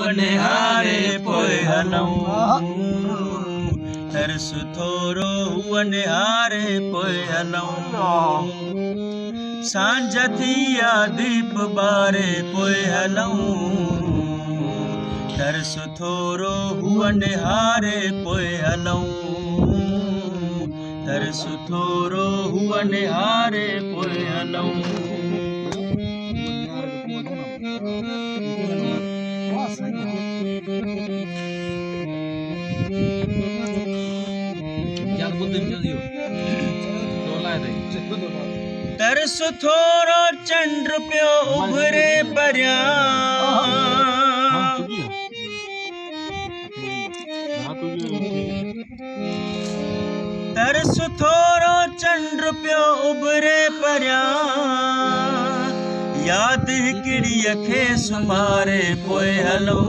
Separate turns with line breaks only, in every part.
हुआ निहारे पोइ हलूं तरस थोरो हुआ निहारे पोइ हलूं सांझ थी या दीप ॿारे पोइ हलूं तरस थोरो हुआ निहारे पोइ हलूं तरस थोरो हुआ निहारे पोइ हलूं तरस थोरो चंड पियो उभरे परियां तरस थोरो चंड पियो उभरे परियां यादि हिकिड़ीअ खे सुमारे पोइ हलूं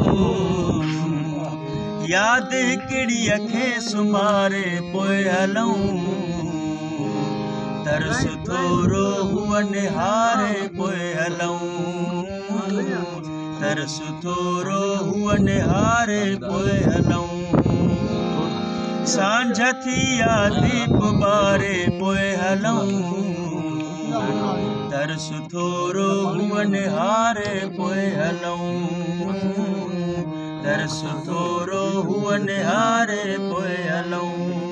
यादि हिकिड़ीअ खे सुमारे पोइ हलूं तरस थोरो हुआ निहारे पोइ हलूं तरस थोरो हुआ निहारे पोइ हलूं सांझ थी या दीप ॿारे पोइ हलूं तरस थोरो हुआ निहारे पोइ हलूं तरस थोरो हुआ निहारे पोइ हलूं